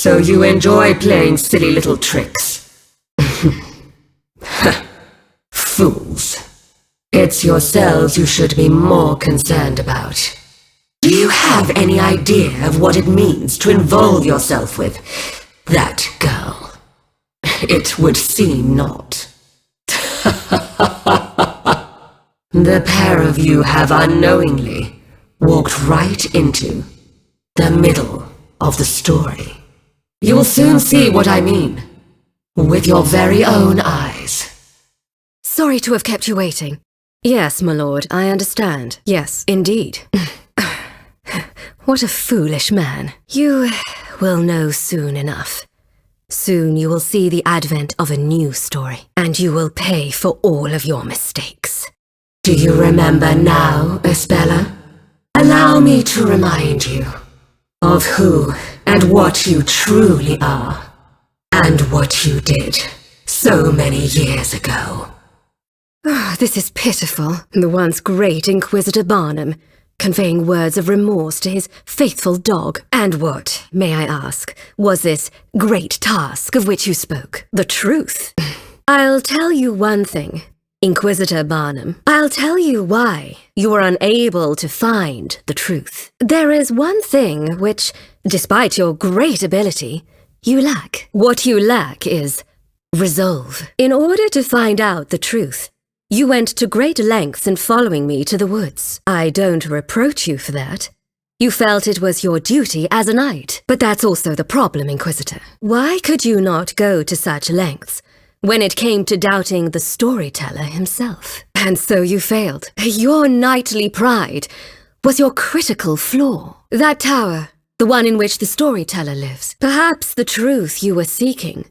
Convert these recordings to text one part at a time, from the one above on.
So you enjoy playing silly little tricks. Fools. It's yourselves you should be more concerned about. Do you have any idea of what it means to involve yourself with that girl? It would seem not. The pair of you have unknowingly walked right into the middle of the story. You will soon see what I mean, with your very own eyes. Sorry to have kept you waiting. Yes, my lord, I understand. Yes, indeed. What a foolish man. You will know soon enough. Soon you will see the advent of a new story, and you will pay for all of your mistakes. Do you remember now, Espella? Allow me to remind you of who and what you truly are, and what you did so many years ago. This is pitiful. The once great Inquisitor Barnum, conveying words of remorse to his faithful dog. And what, may I ask, was this great task of which you spoke? The truth. I'll tell you one thing, Inquisitor Barnum. I'll tell you why you were unable to find the truth. There is one thing which, despite your great ability, you lack. What you lack is resolve. In order to find out the truth, you went to great lengths in following me to the woods. I don't reproach you for that. You felt it was your duty as a knight. But that's also the problem, Inquisitor. Why could you not go to such lengths when it came to doubting the storyteller himself? And so you failed. Your knightly pride was your critical flaw. That tower, the one in which the storyteller lives, perhaps the truth you were seeking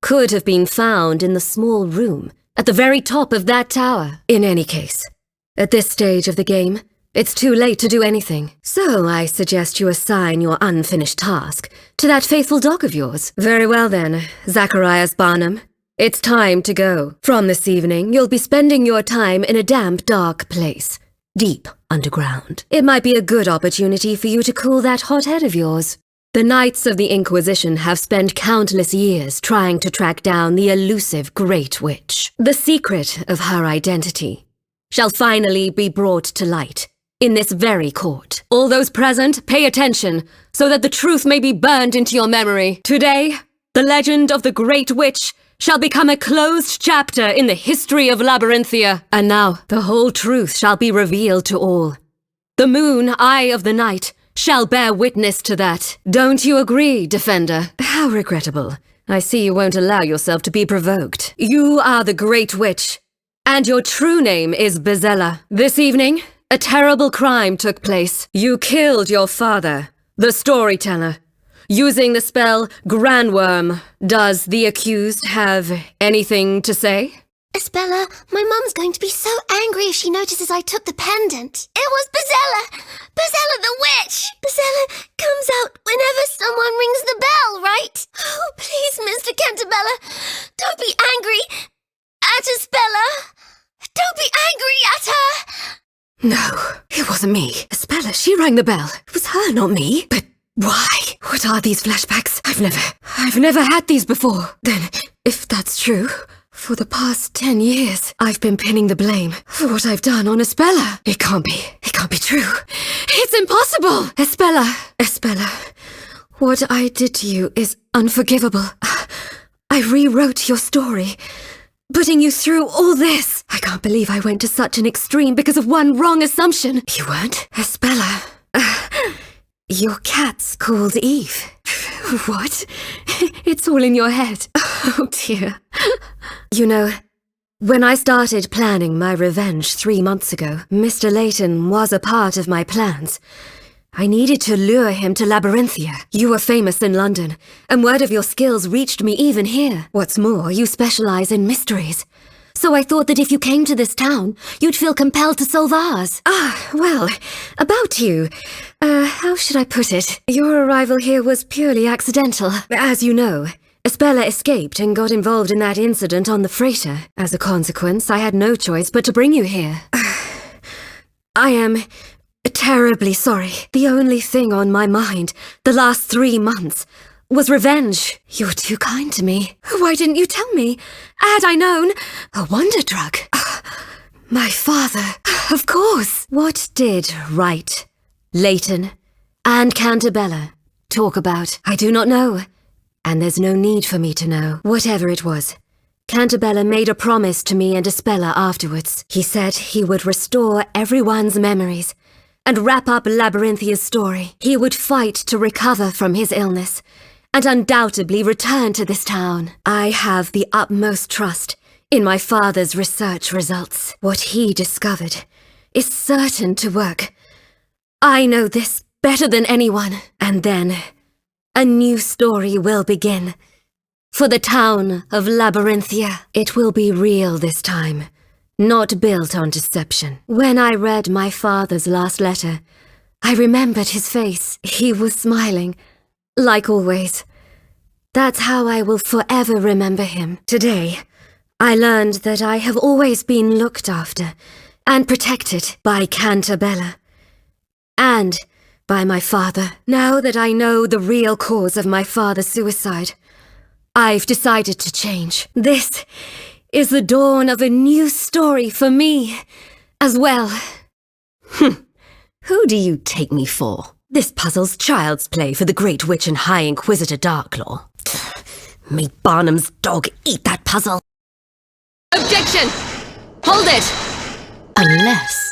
could have been found in the small room at the very top of that tower. In any case, at this stage of the game, it's too late to do anything. So I suggest you assign your unfinished task to that faithful dog of yours. Very well then, Zacharias Barnum. It's time to go. From this evening, you'll be spending your time in a damp, dark place, deep underground. It might be a good opportunity for you to cool that hot head of yours. The Knights of the Inquisition have spent countless years trying to track down the elusive Great Witch. The secret of her identity shall finally be brought to light in this very court. All those present, pay attention so that the truth may be burned into your memory. Today, the legend of the Great Witch shall become a closed chapter in the history of Labyrinthia. And now, the whole truth shall be revealed to all. The moon, eye of the night, shall bear witness to that. Don't you agree, Defender? How regrettable. I see you won't allow yourself to be provoked. You are the Great Witch, and your true name is Bezella. This evening, a terrible crime took place. You killed your father, the storyteller, using the spell Grandworm. Does the accused have anything to say? Espella, my mum's going to be so angry if she notices I took the pendant. It was Bezella! Bezella the witch! Bezella comes out whenever someone rings the bell, right? Oh, please, Mr. Cantabella, don't be angry at Espella. Don't be angry at her. No, it wasn't me. Espella, she rang the bell. It was her, not me. But why? What are these flashbacks? I've never had these before. Then, if that's true, for the past 10 years, I've been pinning the blame for what I've done on Espella. It can't be true. It's impossible! Espella, what I did to you is unforgivable. I rewrote your story, putting you through all this. I can't believe I went to such an extreme because of one wrong assumption. You weren't? Espella, your cat's called Eve. What? It's all in your head. Oh dear. You know, when I started planning my revenge 3 months ago, Mr. Layton was a part of my plans. I needed to lure him to Labyrinthia. You were famous in London, and word of your skills reached me even here. What's more, you specialize in mysteries. So I thought that if you came to this town, you'd feel compelled to solve ours. Well, about you. How should I put it? Your arrival here was purely accidental. As you know, Espella escaped and got involved in that incident on the freighter. As a consequence, I had no choice but to bring you here. I am terribly sorry. The only thing on my mind, the last 3 months, was revenge. You're too kind to me. Why didn't you tell me? Had I known, a wonder drug. My father, of course. What did Wright, Layton, and Cantabella talk about? I do not know, and there's no need for me to know. Whatever it was, Cantabella made a promise to me and Espella afterwards. He said he would restore everyone's memories and wrap up Labyrinthia's story. He would fight to recover from his illness and undoubtedly return to this town. I have the utmost trust in my father's research results. What he discovered is certain to work. I know this better than anyone. And then a new story will begin. For the town of Labyrinthia. It will be real this time, not built on deception. When I read my father's last letter, I remembered his face. He was smiling, like always. That's how I will forever remember him. Today, I learned that I have always been looked after and protected by Cantabella and by my father. Now that I know the real cause of my father's suicide, I've decided to change. This is the dawn of a new story for me as well. Who do you take me for? This puzzle's child's play for the Great Witch and High Inquisitor Darklaw. May Barnum's dog eat that puzzle. Objection! Hold it! Unless